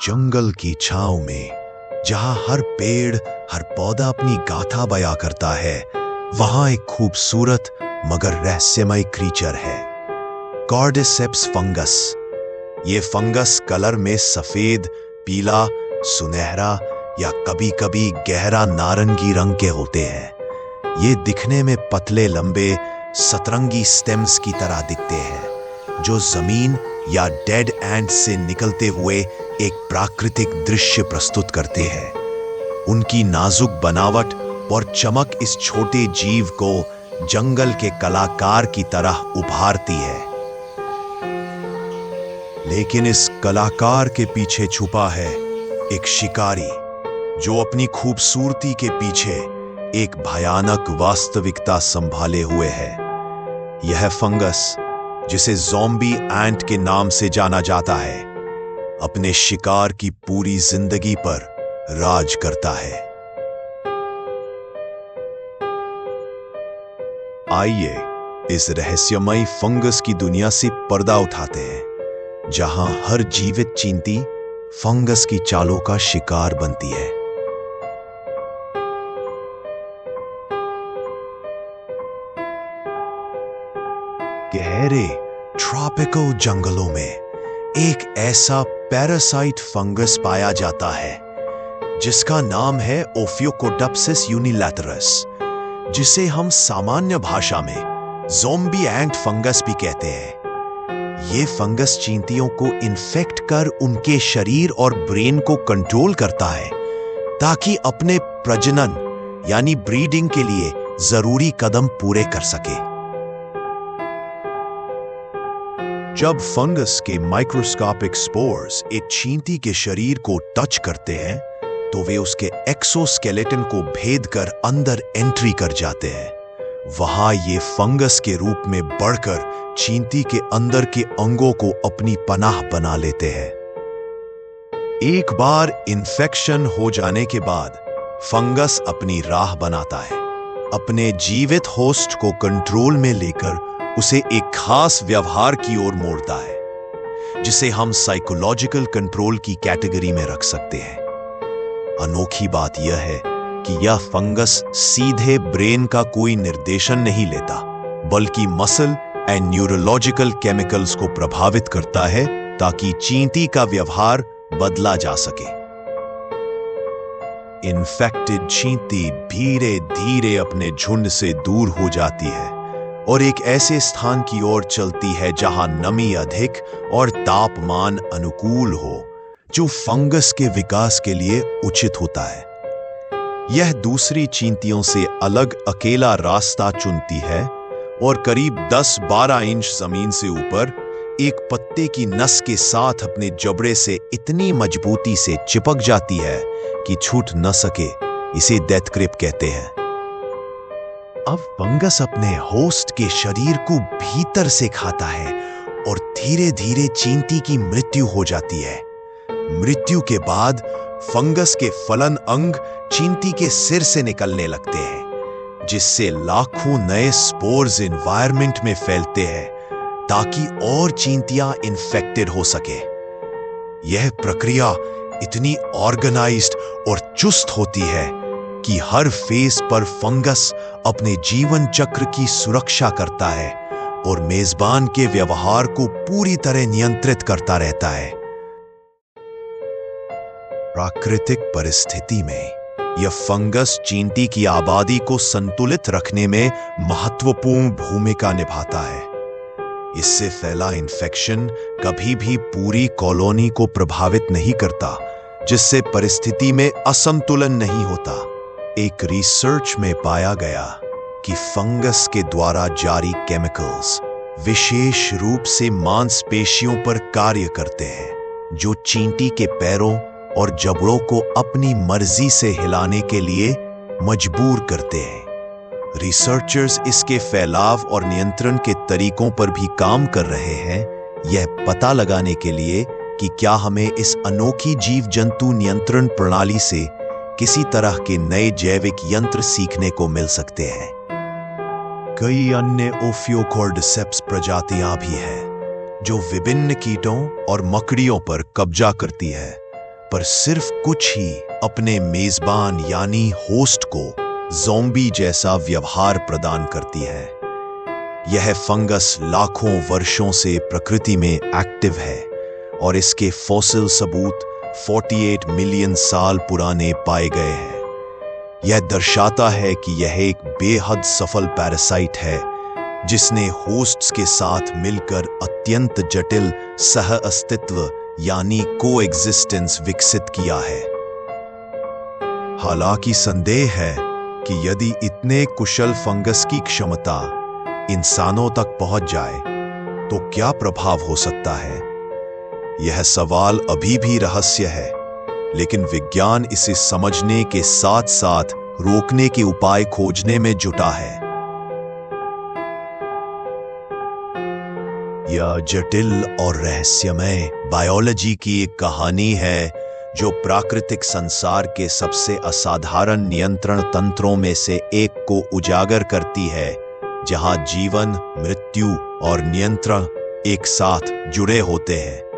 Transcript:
जंगल की छांव में, जहां हर पेड़ हर पौधा अपनी गाथा बयां करता है, वहां एक खूबसूरत मगर रहस्यमय क्रीचर है, कॉर्डिसेप्स फंगस। ये फंगस कलर में सफेद, पीला, सुनहरा या कभी-कभी गहरा नारंगी रंग के होते हैं। ये दिखने में पतले, लंबे, सतरंगी स्टेम्स की तरह दिखते हैं, जो जमीन या डेड एंड से निकलते हुए एक प्राकृतिक दृश्य प्रस्तुत करते हैं। उनकी नाजुक बनावट और चमक इस छोटे जीव को जंगल के कलाकार की तरह उभारती है। लेकिन इस कलाकार के पीछे छुपा है एक शिकारी, जो अपनी खूबसूरती के पीछे एक भयानक वास्तविकता संभाले हुए है। यह फंगस, जिसे ज़ॉम्बी एंट के नाम से जाना जाता है, अपने शिकार की पूरी जिंदगी पर राज करता है। आइए इस रहस्यमयी फंगस की दुनिया से पर्दा उठाते हैं, जहां हर जीवित चींटी फंगस की चालों का शिकार बनती है। गहरे ट्रॉपिकल जंगलों में एक ऐसा पैरासाइट फंगस पाया जाता है, जिसका नाम है ओफियोकोडप्सिस यूनिलैटरस, जिसे हम सामान्य भाषा में ज़ॉम्बी एंट फंगस भी कहते हैं। ये फंगस चींटियों को इन्फेक्ट कर उनके शरीर और ब्रेन को कंट्रोल करता है, ताकि अपने प्रजनन यानी ब्रीडिंग के लिए जरूरी कदम पूरे कर सके। जब फंगस के माइक्रोस्कोपिक स्पोर्स एक चींटी के शरीर को टच करते हैं, तो वे उसके एक्सोस्केलेटन को भेद कर अंदर एंट्री कर जाते हैं। वहां ये फंगस के रूप में बढ़कर चींटी के अंदर के अंगों को अपनी पनाह बना लेते हैं। एक बार इन्फेक्शन हो जाने के बाद फंगस अपनी राह बनाता है, अपने जीवित होस्ट को कंट्रोल में लेकर उसे एक खास व्यवहार की ओर मोड़ता है, जिसे हम साइकोलॉजिकल कंट्रोल की कैटेगरी में रख सकते हैं। अनोखी बात यह है कि यह फंगस सीधे ब्रेन का कोई निर्देशन नहीं लेता, बल्कि मसल एंड न्यूरोलॉजिकल केमिकल्स को प्रभावित करता है, ताकि चींटी का व्यवहार बदला जा सके। इन्फेक्टेड चींटी धीरे धीरे अपने झुंड से दूर हो जाती है और एक ऐसे स्थान की ओर चलती है जहां नमी अधिक और तापमान अनुकूल हो, जो फंगस के विकास के लिए उचित होता है। यह दूसरी चींटियों से अलग अकेला रास्ता चुनती है और करीब 10-12 इंच जमीन से ऊपर एक पत्ते की नस के साथ अपने जबड़े से इतनी मजबूती से चिपक जाती है कि छूट न सके। इसे डेथ ग्रिप कहते हैं। अब फंगस अपने होस्ट के शरीर को भीतर से खाता है और धीरे धीरे चींटी की मृत्यु हो जाती है। मृत्यु के बाद फंगस के फलन अंग चींटी के सिर से निकलने लगते हैं, जिससे लाखों नए स्पोर्स एनवायरनमेंट में फैलते हैं, ताकि और चींटियां इन्फेक्टेड हो सके। यह प्रक्रिया इतनी ऑर्गेनाइज्ड और चुस्त होती है कि हर फेज पर फंगस अपने जीवन चक्र की सुरक्षा करता है और मेजबान के व्यवहार को पूरी तरह नियंत्रित करता रहता है। प्राकृतिक परिस्थिति में यह फंगस चींटी की आबादी को संतुलित रखने में महत्वपूर्ण भूमिका निभाता है। इससे फैला इन्फेक्शन कभी भी पूरी कॉलोनी को प्रभावित नहीं करता, जिससे परिस्थिति में असंतुलन नहीं होता। एक रिसर्च में पाया गया कि फंगस के द्वारा जारी केमिकल्स विशेष रूप से मांसपेशियों पर कार्य करते हैं, जो चींटी के पैरों और जबड़ों को अपनी मर्जी से हिलाने के लिए मजबूर करते हैं। रिसर्चर्स इसके फैलाव और नियंत्रण के तरीकों पर भी काम कर रहे हैं, यह पता लगाने के लिए कि क्या हमें इस अनोखी जीव जंतु नियंत्रण प्रणाली से किसी तरह के नए जैविक यंत्र सीखने को मिल सकते हैं। कई अन्य ओफियोकॉर्डिसेप्स प्रजातियां भी हैं, जो विभिन्न कीटों और मकड़ियों पर कब्जा करती है, पर सिर्फ कुछ ही अपने मेजबान यानी होस्ट को ज़ॉम्बी जैसा व्यवहार प्रदान करती है। यह फंगस लाखों वर्षों से प्रकृति में एक्टिव है और इसके फॉसिल सबूत 48 मिलियन साल पुराने पाए गए हैं। यह दर्शाता है कि यह एक बेहद सफल पैरासाइट है जिसने होस्ट्स के साथ मिलकर अत्यंत जटिल सह अस्तित्व यानी कोएग्जिस्टेंस विकसित किया है। हालांकि संदेह है कि यदि इतने कुशल फंगस की क्षमता इंसानों तक पहुंच जाए तो क्या प्रभाव हो सकता है। यह सवाल अभी भी रहस्य है, लेकिन विज्ञान इसे समझने के साथ साथ रोकने के उपाय खोजने में जुटा है। यह जटिल और रहस्यमय बायोलॉजी की एक कहानी है जो प्राकृतिक संसार के सबसे असाधारण नियंत्रण तंत्रों में से एक को उजागर करती है, जहां जीवन, मृत्यु और नियंत्रण एक साथ जुड़े होते हैं।